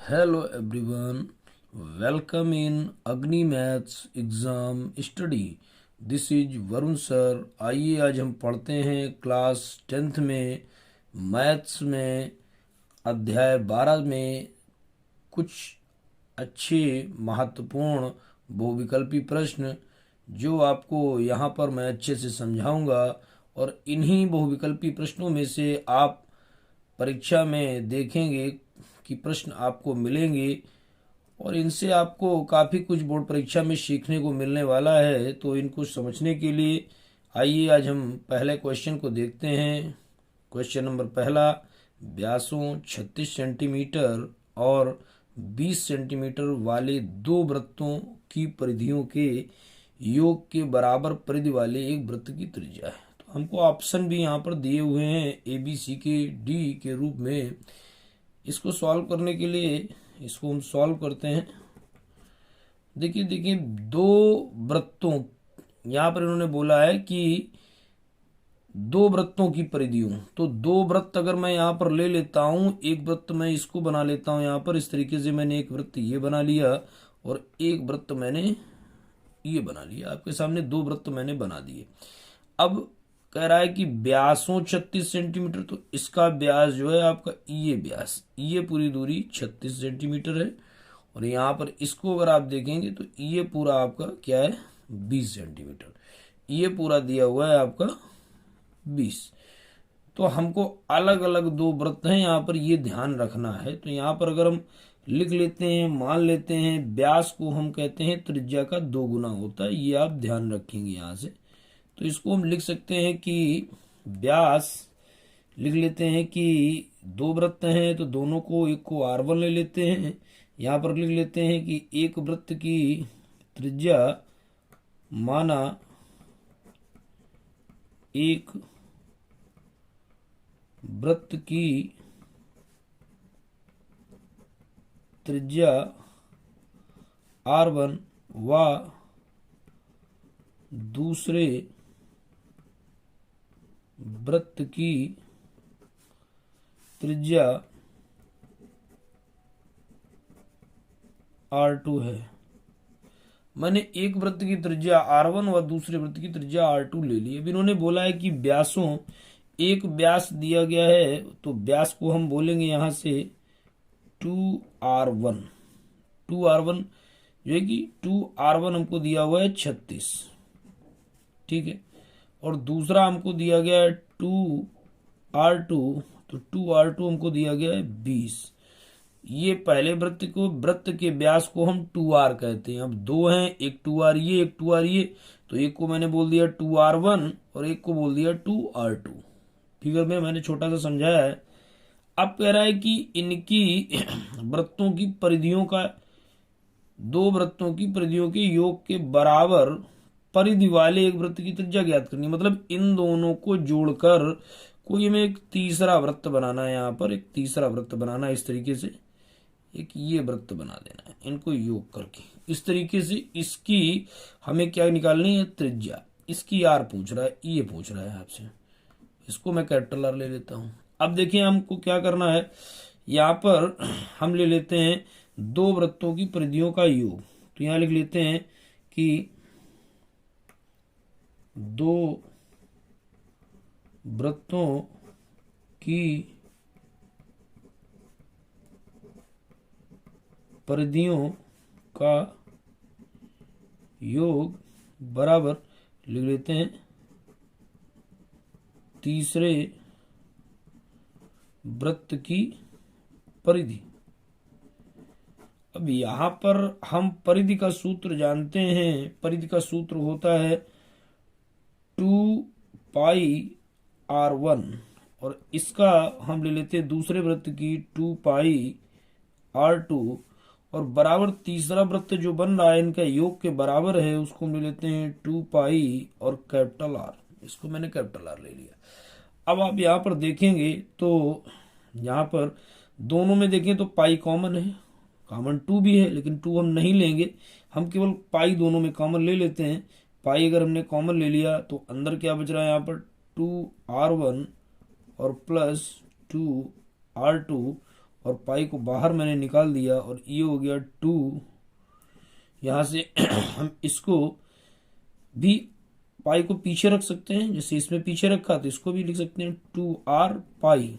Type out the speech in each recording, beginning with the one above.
Hello everyone, welcome in Agni Maths exam study. This is Varun sir. आइए आज हम पढ़ते हैं क्लास 10th में मैथ्स में अध्याय 12 में कुछ अच्छे महत्वपूर्ण बहुविकल्पी प्रश्न जो आपको यहाँ पर मैं अच्छे से समझाऊंगा, और इन्हीं बहुविकल्पी प्रश्नों में से आप परीक्षा में देखेंगे कि प्रश्न आपको मिलेंगे और इनसे आपको काफ़ी कुछ बोर्ड परीक्षा में सीखने को मिलने वाला है। तो इनको समझने के लिए आइए आज हम पहले क्वेश्चन को देखते हैं। क्वेश्चन नंबर पहला, व्यासों 36 सेंटीमीटर और 20 सेंटीमीटर वाले दो वृत्तों की परिधियों के योग के बराबर परिधि वाले एक वृत्त की त्रिज्या है। तो हमको ऑप्शन भी यहाँ पर दिए हुए हैं ए बी सी के डी के रूप में। इसको सॉल्व करने के लिए इसको हम सॉल्व करते हैं। देखिए दो वृत्तों, यहाँ पर इन्होंने बोला है कि दो वृत्तों की परिधियों, तो दो वृत्त अगर मैं यहाँ पर ले लेता हूँ, एक वृत्त मैं इसको बना लेता हूँ यहाँ पर, इस तरीके से मैंने एक वृत्त ये बना लिया और एक वृत्त मैंने ये बना लिया। आपके सामने दो वृत्त मैंने बना दिए। अब कह रहा है कि व्यासों 36 सेंटीमीटर, तो इसका व्यास जो है आपका ये व्यास, ये पूरी दूरी 36 सेंटीमीटर है, और यहाँ पर इसको अगर आप देखेंगे तो ये पूरा आपका क्या है 20 सेंटीमीटर, ये पूरा दिया हुआ है आपका 20। तो हमको अलग अलग दो वृत्त हैं यहाँ पर, ये ध्यान रखना है। तो यहाँ पर अगर हम लिख लेते हैं, मान लेते हैं व्यास को हम कहते हैं त्रिज्या का 2 गुना होता है, ये आप ध्यान रखेंगे यहाँ से। तो इसको हम लिख सकते हैं कि व्यास, लिख लेते हैं कि दो वृत्त हैं तो दोनों को, एक को R1 ले लेते हैं, यहाँ पर लिख लेते हैं कि एक वृत्त की त्रिज्या माना एक वृत्त की त्रिज्या R1 व दूसरे वृत्त की त्रिज्या R2 है। मैंने एक वृत्त की त्रिज्या R1 व दूसरे वृत्त की त्रिज्या R2 ले ली। अब इन्होंने बोला है कि व्यासों, एक व्यास दिया गया है तो व्यास को हम बोलेंगे यहां से 2R1। 2R1 जो है कि 2R1 हमको दिया हुआ है 36, ठीक है, और दूसरा हमको दिया गया है 2R2, तो 2R2 हमको दिया गया है 20। ये पहले वृत्त के व्यास को हम 2R कहते हैं। अब दो हैं, एक 2R ये, एक 2R ये, तो एक को मैंने बोल दिया 2R1 और एक को बोल दिया 2R2। फिगर में मैंने छोटा सा समझाया है। अब कह रहा है कि इनकी वृत्तों की परिधियों का, दो वृत्तों की परिधियों के योग के बराबर परिधि वाले एक वृत्त की त्रिज्या ज्ञात करनी। मतलब इन दोनों को जोड़कर कोई हमें एक तीसरा वृत्त बनाना है, यहाँ पर एक तीसरा वृत्त बनाना है। इस तरीके से एक ये वृत्त बना देना है, इनको योग करके इस तरीके से। इसकी हमें क्या निकालनी है, त्रिज्या। इसकी R पूछ रहा है, ये पूछ रहा है आपसे, इसको मैं कैपिटल R ले लेता हूं। अब देखिए हमको क्या करना है, यहाँ पर हम ले लेते हैं दो वृत्तों की परिधियों का योग। तो यहाँ लिख लेते हैं कि दो वृत्तों की परिधियों का योग बराबर, लिख लेते हैं तीसरे वृत्त की परिधि। अब यहां पर हम परिधि का सूत्र जानते हैं। परिधि का सूत्र होता है 2πr1, और इसका हम ले लेते हैं दूसरे वृत्त की 2πr2, और बराबर तीसरा वृत्त जो बन रहा है इनका योग के बराबर है, उसको हम ले लेते हैं 2π और कैपिटल R। इसको मैंने कैपिटल R ले लिया। अब आप यहाँ पर देखेंगे तो यहाँ पर दोनों में देखें तो पाई कॉमन है, कॉमन 2 भी है, लेकिन 2 हम नहीं लेंगे, हम केवल पाई दोनों में कॉमन ले लेते हैं। पाई अगर हमने कॉमन ले लिया तो अंदर क्या बच रहा है, यहाँ पर 2R1 और प्लस 2R2, और पाई को बाहर मैंने निकाल दिया और ये हो गया 2। यहाँ से हम इसको भी पाई को पीछे रख सकते हैं, जैसे इसमें पीछे रखा तो इसको भी लिख सकते हैं 2r पाई।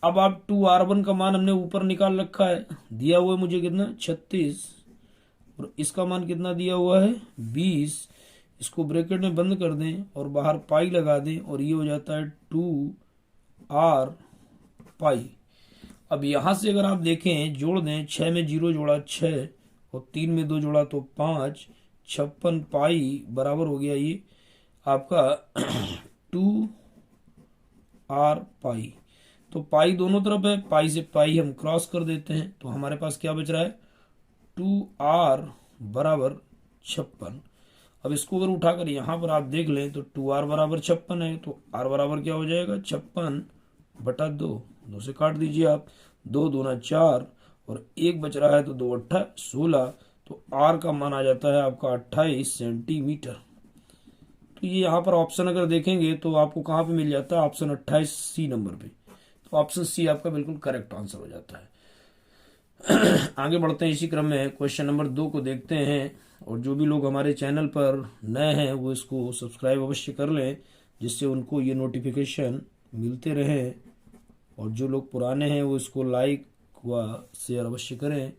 अब आप 2r1 का मान हमने ऊपर निकाल रखा है, दिया हुआ है मुझे कितना 36, और इसका मान कितना दिया हुआ है 20। इसको ब्रैकेट में बंद कर दें और बाहर पाई लगा दें और ये हो जाता है 2r पाई। अब यहां से अगर आप देखें जोड़ दें, 6 में 0 जोड़ा 6 और 3 में 2 जोड़ा तो 5, 56 पाई बराबर हो गया ये आपका 2r पाई। तो पाई दोनों तरफ है, पाई से पाई हम क्रॉस कर देते हैं तो हमारे पास क्या बच रहा है 2r बराबर 56। अब इसको अगर उठाकर यहां पर आप देख लें तो 2r बराबर 56 है, तो r बराबर क्या हो जाएगा 56/2। 2 से काट दीजिए आप, 2 दूना 4 और 1 बच रहा है तो 2 8 16, तो r का मान आ जाता है आपका 28 सेंटीमीटर। तो ये यहाँ पर ऑप्शन अगर देखेंगे तो आपको कहाँ पे मिल जाता है, ऑप्शन 28 सी नंबर पे। तो ऑप्शन सी आपका बिल्कुल करेक्ट आंसर हो जाता है। आगे बढ़ते हैं, इसी क्रम में क्वेश्चन नंबर 2 को देखते हैं। और जो भी लोग हमारे चैनल पर नए हैं वो इसको सब्सक्राइब अवश्य कर लें, जिससे उनको ये नोटिफिकेशन मिलते रहे। और जो लोग पुराने हैं वो इसको लाइक व शेयर अवश्य करें।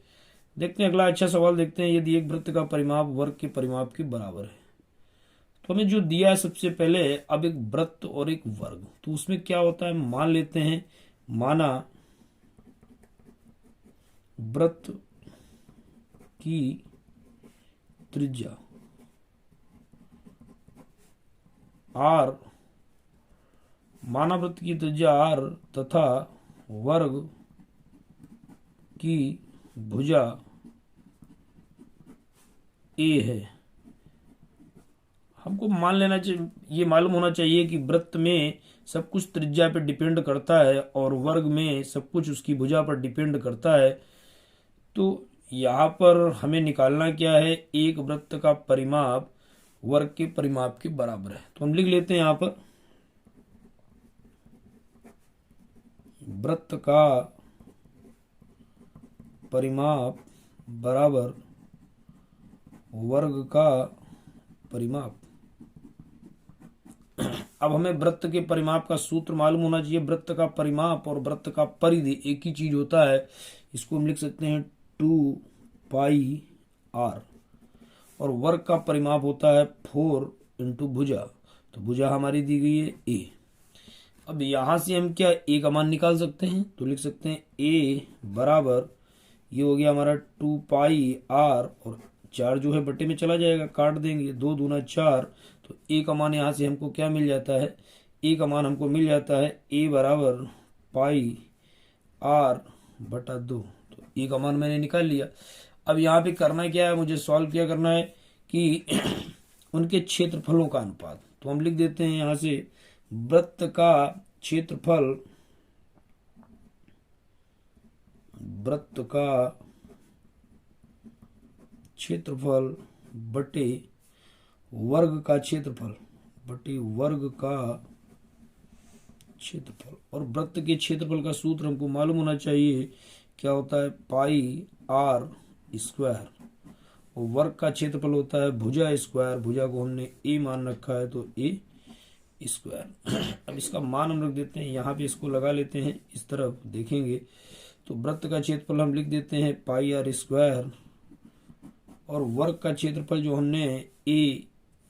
देखते हैं अगला अच्छा सवाल देखते हैं। यदि एक वृत्त का परिमाप वर्ग के परिमाप के बराबर है, तो हमें जो दिया है सबसे पहले, अब एक वृत्त और एक वर्ग, तो उसमें क्या होता है मान लेते हैं। माना वृत्त की त्रिज्या r, माना वृत्त की त्रिज्या r तथा वर्ग की भुजा a है। हमको मान लेना चाहिए, ये मालूम होना चाहिए कि वृत्त में सब कुछ त्रिज्या पर डिपेंड करता है और वर्ग में सब कुछ उसकी भुजा पर डिपेंड करता है। तो यहाँ पर हमें निकालना क्या है, एक वृत्त का परिमाप वर्ग के परिमाप के बराबर है। तो हम लिख लेते हैं यहाँ पर वृत्त का परिमाप बराबर वर्ग का परिमाप। अब हमें वृत्त के परिमाप का सूत्र मालूम होना चाहिए। वृत्त का परिमाप और वृत्त का परिधि एक ही चीज होता है। इसको हम लिख सकते हैं 2 पाई r, और वर्ग का परिमाप होता है 4 इंटू भुजा। तो भुजा हमारी दी गई है a। अब यहां से हम क्या a का मान निकाल सकते हैं, तो लिख सकते हैं a बराबर, ये हो गया हमारा 2 पाई r, और 4 जो है बट्टे में चला जाएगा, काट देंगे, 2 दूना 4, तो a का मान यहाँ से हमको क्या मिल जाता है, a का मान हमको मिल जाता है a बराबर पाई r/2। तो a का मान मैंने निकाल लिया। अब यहाँ पे करना क्या है, मुझे सॉल्व क्या करना है कि उनके क्षेत्रफलों का अनुपात। तो हम लिख देते हैं यहाँ से वृत्त का क्षेत्रफल, वृत्त का क्षेत्रफल बटे वर्ग का क्षेत्रफल बटे वर्ग का क्षेत्रफल। और वृत्त के क्षेत्रफल का सूत्र हमको मालूम होना चाहिए, क्या होता है पाई r स्क्वायर, और वर्ग का क्षेत्रफल होता है भुजा स्क्वायर। भुजा को हमने a मान रखा है तो a स्क्वायर। अब इसका मान हम रख देते हैं यहाँ पे, इसको लगा लेते हैं, इस तरफ देखेंगे तो वृत्त का क्षेत्रफल हम लिख देते हैं पाई r स्क्वायर, और वर्ग का क्षेत्रफल जो हमने a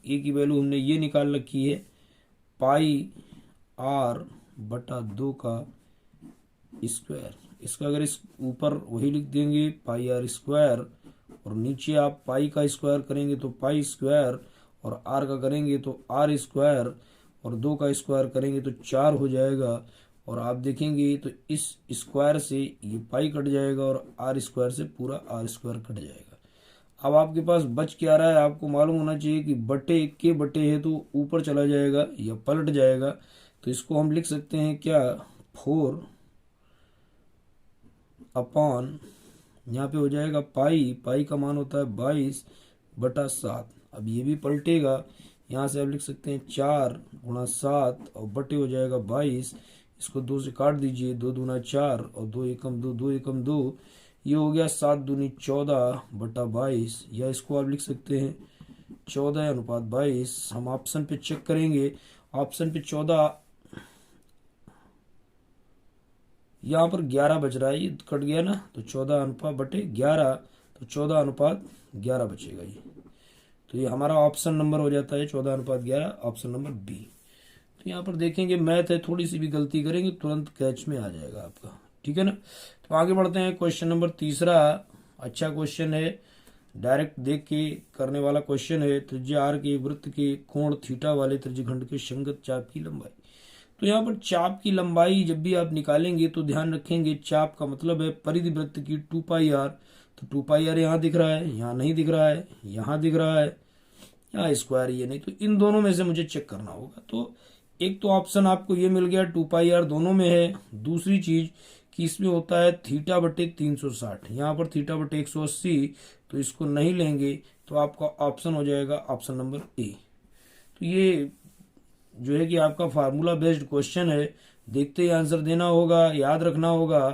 की वैल्यू हमने ये निकाल रखी है पाई r/2 का स्क्वायर। इसका अगर इस ऊपर वही लिख देंगे पाई r स्क्वायर, और नीचे आप पाई का स्क्वायर करेंगे तो पाई स्क्वायर, और r का करेंगे तो r स्क्वायर, और 2 का स्क्वायर करेंगे तो 4 हो जाएगा। और आप देखेंगे तो इस स्क्वायर से ये पाई कट जाएगा और r स्क्वायर से पूरा r स्क्वायर कट जाएगा। अब आपके पास बच क्या रहा है, आपको मालूम होना चाहिए कि बटे के बटे है तो ऊपर चला जाएगा या पलट जाएगा। तो इसको हम लिख सकते हैं क्या 4 अपॉन, यहाँ पे हो जाएगा पाई का मान होता है 22/7। अब ये भी पलटेगा, यहाँ से आप लिख सकते हैं 4 गुणा 7 और बटे हो जाएगा 22। इसको 2 से काट दीजिए, 2 दूना 4 और 2 एकम 2, 2 एकम 2, ये हो गया 7 दूनी 14/22, या इसको आप लिख सकते हैं 14/22। हम ऑप्शन पे चेक करेंगे, ऑप्शन पे 14, यहाँ पर 11 बच रहा है, ये कट गया ना, तो 14/11, तो 14/11 बचेगा ये। तो ये हमारा ऑप्शन नंबर हो जाता है 14/11, ऑप्शन नंबर बी। तो यहाँ पर देखेंगे मैथ है, थोड़ी सी भी गलती करेंगे तुरंत कैच में आ जाएगा आपका, ठीक है ना। तो आगे बढ़ते हैं, क्वेश्चन नंबर तीसरा। अच्छा क्वेश्चन है, डायरेक्ट देख के करने वाला क्वेश्चन है। त्रिज्या आर के वृत्त के कोण थीटा वाले त्रिज्यखंड के संगत चाप की लंबाई। तो यहाँ पर चाप की लंबाई जब भी आप निकालेंगे तो ध्यान रखेंगे, चाप का मतलब है परिधि वृत्त की 2πr। तो 2πr यहाँ दिख रहा है, यहाँ नहीं दिख रहा है, यहाँ दिख रहा है, यहाँ स्क्वायर ये नहीं। तो इन दोनों में से मुझे चेक करना होगा। तो एक तो ऑप्शन आपको ये मिल गया 2πr दोनों में है। दूसरी चीज कि इसमें होता है θ/360, यहाँ पर θ/180, तो इसको नहीं लेंगे तो आपका ऑप्शन हो जाएगा ऑप्शन नंबर ए। तो ये जो है कि आपका फार्मूला बेस्ड क्वेश्चन है, देखते ही आंसर देना होगा। याद रखना होगा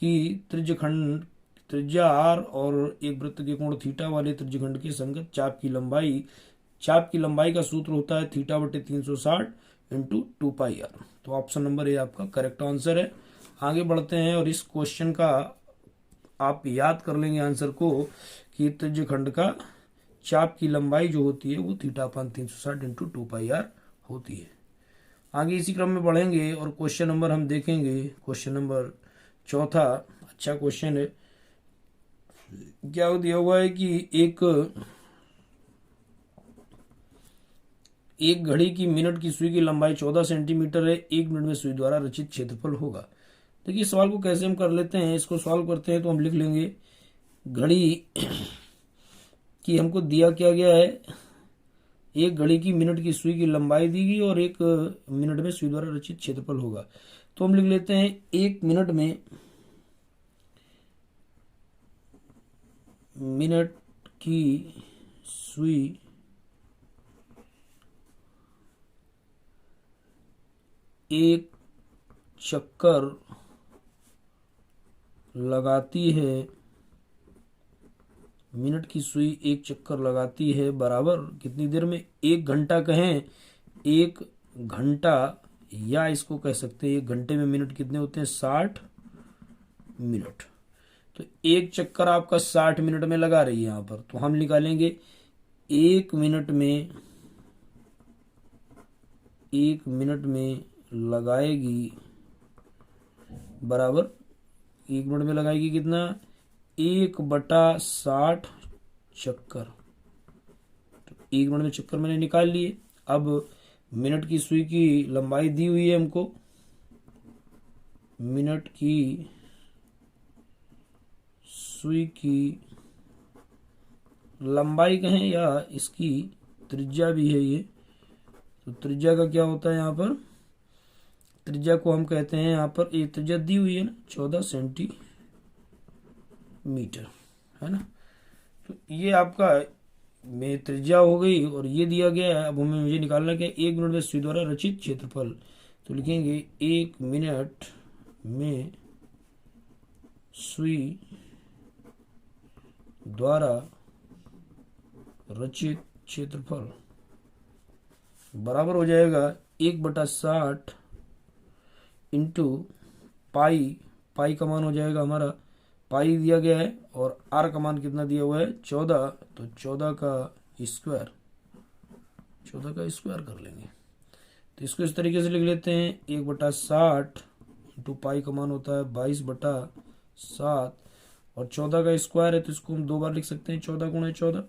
कि त्रिज्या आर और एक वृत्त के कोण थीटा वाले त्रिज्यखंड के संगत चाप की लंबाई का सूत्र होता है θ/360 इंटू 2πr। तो ऑप्शन नंबर ए आपका करेक्ट आंसर है। आगे बढ़ते हैं, और इस क्वेश्चन का आप याद कर लेंगे आंसर को कि त्रिज्यखंड का चाप की लंबाई जो होती है वो θ/360 इंटू 2πr होती है। आगे इसी क्रम में बढ़ेंगे और क्वेश्चन नंबर हम देखेंगे, क्वेश्चन नंबर चौथा। अच्छा क्वेश्चन है, क्या दिया हुआ है कि एक घड़ी की मिनट की सुई की लंबाई 14 सेंटीमीटर है, 1 मिनट में सुई द्वारा रचित क्षेत्रफल होगा। देखिए सवाल को कैसे हम कर लेते हैं, इसको सॉल्व करते हैं। तो हम लिख लेंगे घड़ी की हमको दिया क्या गया है, एक घड़ी की मिनट की सुई की लंबाई दी गई और 1 मिनट में सुई द्वारा रचित क्षेत्रफल होगा। तो हम लिख लेते हैं 1 मिनट की सुई एक चक्कर लगाती है, मिनट की सुई एक चक्कर लगाती है बराबर कितनी देर में, 1 घंटा कहें, 1 घंटा, या इसको कह सकते हैं 1 घंटे में मिनट कितने होते हैं, 60 मिनट। तो एक चक्कर आपका 60 मिनट में लगा रही है यहाँ पर। तो हम निकालेंगे 1 मिनट में लगाएगी बराबर, 1 मिनट में लगाएगी कितना, 1/60 चक्कर। तो 1 मिनट में चक्कर मैंने निकाल लिए। अब मिनट की सुई की लंबाई दी हुई है हमको, मिनट की सुई की लंबाई कहें या इसकी त्रिज्या भी है ये। तो त्रिज्या का क्या होता है यहाँ पर, त्रिज्या को हम कहते हैं यहाँ पर, ये त्रिज्या दी हुई है ना 14 सेंटीमीटर, है ना। तो ये आपका में त्रिज्या हो गई और ये दिया गया है। अब मुझे निकालना क्या, 1 मिनट में सुई द्वारा रचित क्षेत्रफल। तो लिखेंगे 1 मिनट में सुई द्वारा रचित क्षेत्रफल बराबर हो जाएगा 1/60 इंटू पाई का मान हो जाएगा हमारा, पाई दिया गया है और आर का मान कितना दिया हुआ है 14। तो 14 का स्क्वायर कर लेंगे। तो इसको इस तरीके से लिख लेते हैं 1/60 इंटू पाई का मान होता है 22/7 और 14 का स्क्वायर है तो इसको हम 2 बार लिख सकते हैं, 14 गुणे 14,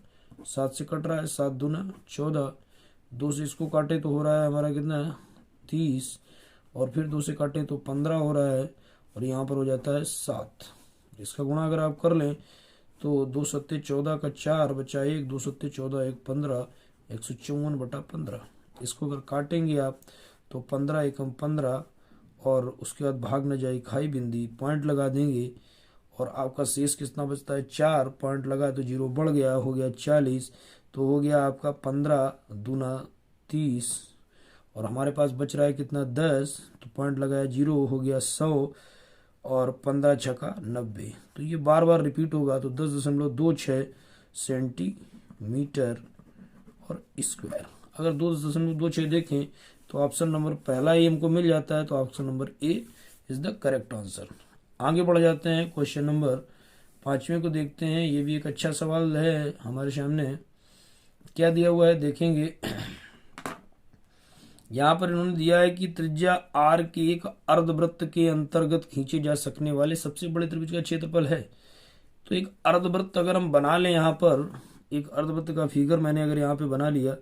7 से कट रहा है, 7 दूना 14, 2 से इसको काटे तो हो रहा है हमारा कितना 30 और फिर 2 से काटे तो 15 हो रहा है और यहाँ पर हो जाता है 7। इसका गुणा अगर आप कर लें तो 2 सत्ते 14 का 4 बचा 1, 2 सत्ते 14 1 15, 154/15। इसको अगर काटेंगे आप तो 15 एकम 15 और उसके बाद भाग न जाए खाई बिंदी, पॉइंट लगा देंगे और आपका शेष कितना बचता है 4, पॉइंट लगा तो 0 बढ़ गया, हो गया 40। तो हो गया आपका 15 दूना 30 और हमारे पास बच रहा है कितना 10, तो पॉइंट लगाया 0, हो गया 100 और 15 छक्का 90। तो ये बार बार रिपीट होगा, तो 10.26 सेंटीमीटर और स्क्वायर। अगर 2.26 देखें तो ऑप्शन नंबर पहला ही हमको मिल जाता है, तो option number A is the correct answer. आगे बढ़ जाते हैं, क्वेश्चन नंबर 5वें को देखते हैं। ये भी एक अच्छा सवाल है हमारे सामने। क्या दिया हुआ है देखेंगे। यहाँ पर इन्होंने दिया है कि त्रिज्या आर के एक अर्धवृत्त के अंतर्गत खींचे जा सकने वाले सबसे बड़े त्रिभुज का क्षेत्रफल है। तो एक अर्धवृत्त अगर हम बना लें, यहाँ पर एक अर्धवृत्त का फिगर मैंने अगर यहाँ पे बना लिया,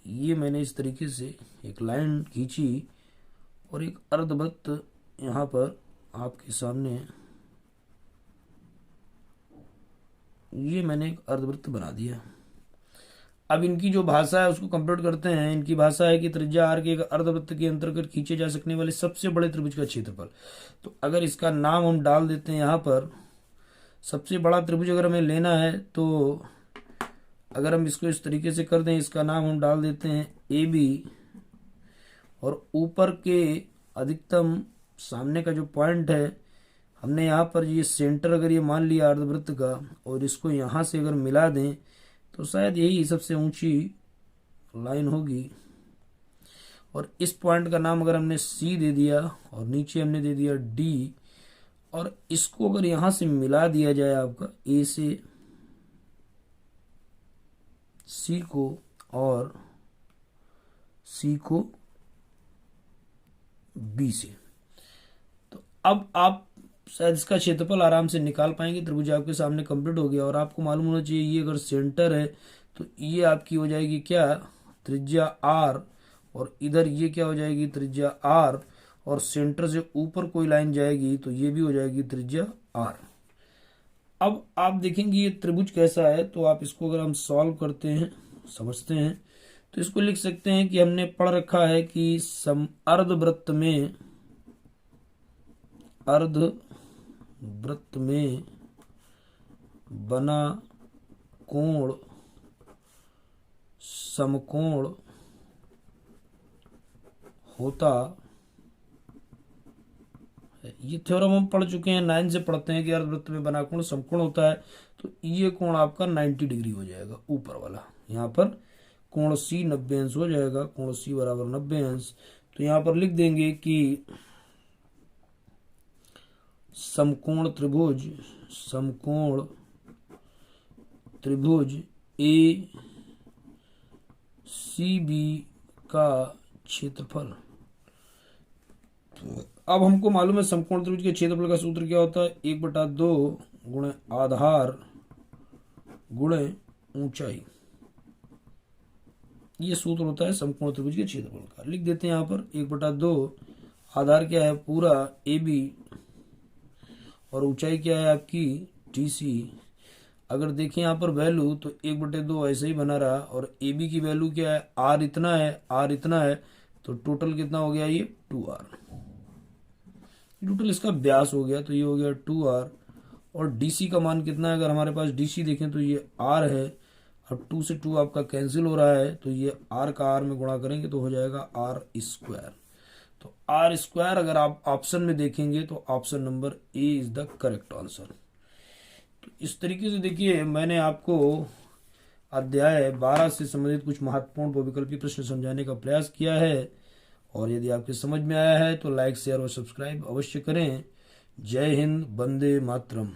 ये मैंने इस तरीके से एक लाइन खींची और एक अर्धवृत्त यहाँ पर आपके सामने, ये मैंने एक अर्धवृत्त बना दिया। अब इनकी जो भाषा है उसको कंप्लीट करते हैं। इनकी भाषा है कि त्रिज्या आर के एक अर्धवृत्त के अंतर्गत खींचे जा सकने वाले सबसे बड़े त्रिभुज का क्षेत्रफल। तो अगर इसका नाम हम डाल देते हैं यहाँ पर, सबसे बड़ा त्रिभुज अगर हमें लेना है, तो अगर हम इसको इस तरीके से कर दें, इसका नाम हम डाल देते हैं ए बी, और ऊपर के अधिकतम सामने का जो पॉइंट है, हमने यहाँ पर ये सेंटर अगर ये मान लिया अर्धवृत्त का, और इसको यहाँ से अगर मिला दें तो शायद यही सबसे ऊंची लाइन होगी। और इस पॉइंट का नाम अगर हमने सी दे दिया और नीचे हमने दे दिया डी, और इसको अगर यहाँ से मिला दिया जाए आपका ए से सी को और सी को बी से, तो अब आप शायद इसका क्षेत्रफल आराम से निकाल पाएंगे। त्रिभुज आपके सामने कंप्लीट हो गया। और आपको मालूम होना चाहिए, ये अगर सेंटर है तो ये आपकी हो जाएगी क्या, त्रिज्या आर, और इधर ये क्या हो जाएगी, त्रिज्या आर, और सेंटर से ऊपर कोई लाइन जाएगी तो ये भी हो जाएगी त्रिज्या आर। अब आप देखेंगे ये त्रिभुज कैसा है, तो आप इसको अगर हम सॉल्व करते हैं, समझते हैं, तो इसको लिख सकते हैं कि हमने पढ़ रखा है कि अर्धवृत्त में बना कोण समकोण होता है। ये थ्योरम हम पढ़ चुके हैं, 9 से पढ़ते हैं कि अर्धवृत्त में बना कोण समकोण होता है। तो ये कोण आपका 90 डिग्री हो जाएगा, ऊपर वाला। यहाँ पर कोण सी 90 अंश हो जाएगा, कोण सी बराबर 90 अंश। तो यहाँ पर लिख देंगे कि समकोण त्रिभुज ए सी बी का क्षेत्रफल। अब हमको मालूम है समकोण त्रिभुज के क्षेत्रफल का सूत्र क्या होता है, 1/2 गुणे आधार गुणे ऊंचाई। ये सूत्र होता है समकोण त्रिभुज के क्षेत्रफल का। लिख देते हैं यहाँ पर 1/2, आधार क्या है पूरा ए बी, और ऊंचाई क्या है आपकी टी सी। अगर देखें यहाँ पर वैल्यू, तो 1/2 ऐसे ही बना रहा, और ए बी की वैल्यू क्या है, आर इतना है, तो टोटल कितना हो गया, ये 2r। टोटल इसका व्यास हो गया, तो ये हो गया 2r। और डीसी का मान कितना है, अगर हमारे पास डीसी देखें तो ये r है। अब 2 से 2 आपका कैंसिल हो रहा है, तो ये r का r में गुणा करेंगे तो हो जाएगा r²। तो r² अगर आप ऑप्शन में देखेंगे तो option number A is the correct answer. तो इस तरीके से देखिए, मैंने आपको अध्याय 12 से संबंधित कुछ महत्वपूर्ण बहुविकल्पी प्रश्न समझाने का प्रयास किया है। और यदि आपके समझ में आया है तो लाइक, शेयर और सब्सक्राइब अवश्य करें। जय हिंद, वंदे मातरम।